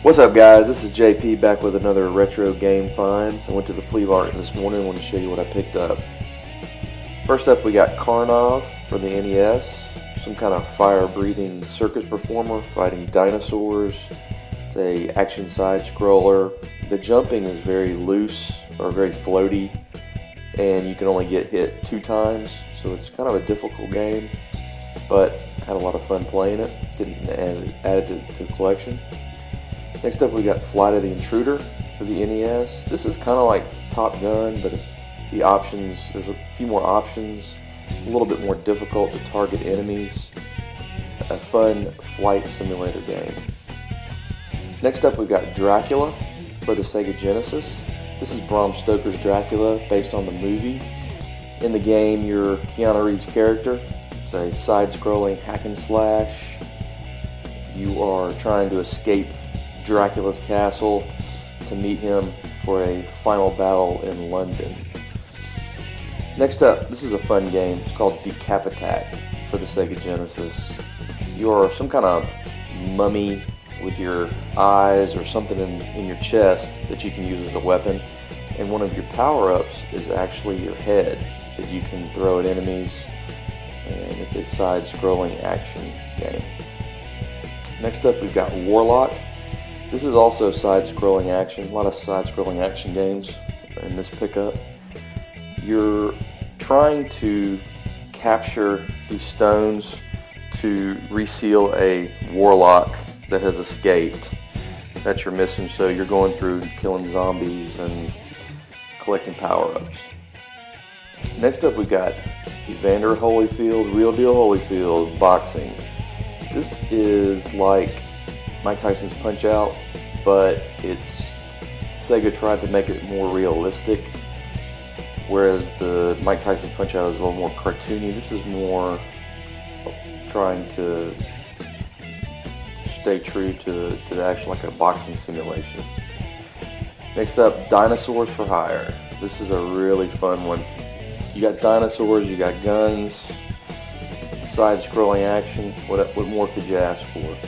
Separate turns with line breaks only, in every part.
What's up, guys? This is JP back with another retro game finds. I went to the flea market this morning. I want to show you what I picked up. First up, we got Karnov for the NES, some kind of fire-breathing circus performer fighting dinosaurs. It's a action side scroller. The jumping is very loose or very floaty, and you can only get hit 2 times, so it's kind of a difficult game, but I had a lot of fun playing it. Didn't add it to the collection. Next up, we got Flight of the Intruder for the NES. This is kind of like Top Gun, but the options, there's a few more options. It's a little bit more difficult to target enemies. A fun flight simulator game. Next up, we've got Dracula for the Sega Genesis. This is Bram Stoker's Dracula, based on the movie. In the game, you're Keanu Reeves' character. It's a side-scrolling hack and slash. You are trying to escape Dracula's castle to meet him for a final battle in London. Next up, this is a fun game. It's called Decapitac for the Sega Genesis. You are some kind of mummy with your eyes or something in your chest that you can use as a weapon, and one of your power-ups is actually your head that you can throw at enemies, and it's a side-scrolling action game. Next up, we've got Warlock. This is also side-scrolling action, a lot of side-scrolling action games in this pickup. You're trying to capture these stones to reseal a warlock that has escaped. That's your mission, so you're going through killing zombies and collecting power-ups. Next up, we got Evander Holyfield, Real Deal Holyfield, boxing. This is like Mike Tyson's Punch-Out, but Sega tried to make it more realistic, whereas the Mike Tyson's Punch-Out is a little more cartoony. This is more trying to stay true to the actual, like a boxing simulation. Next up, Dinosaurs for Hire. This is a really fun one. You got dinosaurs, you got guns, side-scrolling action. What more could you ask for?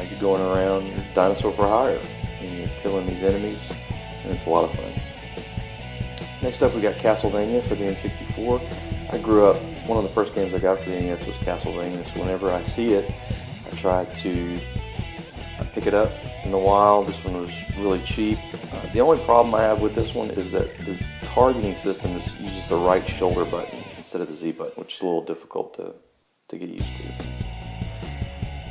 You're going around, you're Dinosaur for Hire, and you're killing these enemies, and it's a lot of fun. Next up, we got Castlevania for the N64. I grew up, one of the first games I got for the NES was Castlevania, so whenever I see it, I try to pick it up in the wild. This one was really cheap. The only problem I have with this one is that the targeting system uses the right shoulder button instead of the Z button, which is a little difficult to get used to.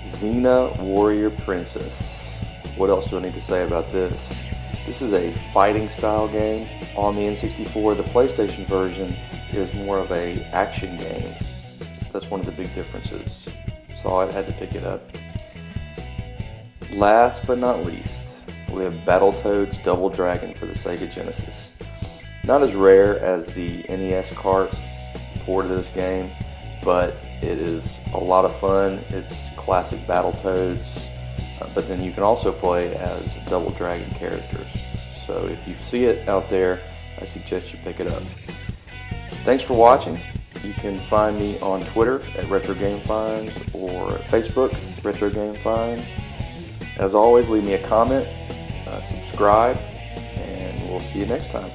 Xena Warrior Princess. What else do I need to say about this? This is a fighting style game on the N64. The PlayStation version is more of a action game. So that's one of the big differences. So I had to pick it up. Last but not least, we have Battletoads Double Dragon for the Sega Genesis. Not as rare as the NES cart port of this game, but it is a lot of fun. It's classic Battletoads, but then you can also play as Double Dragon characters. So if you see it out there, I suggest you pick it up. Thanks for watching. You can find me on Twitter at Retro Game Finds or at Facebook, Retro Game Finds. As always, leave me a comment, subscribe, and we'll see you next time.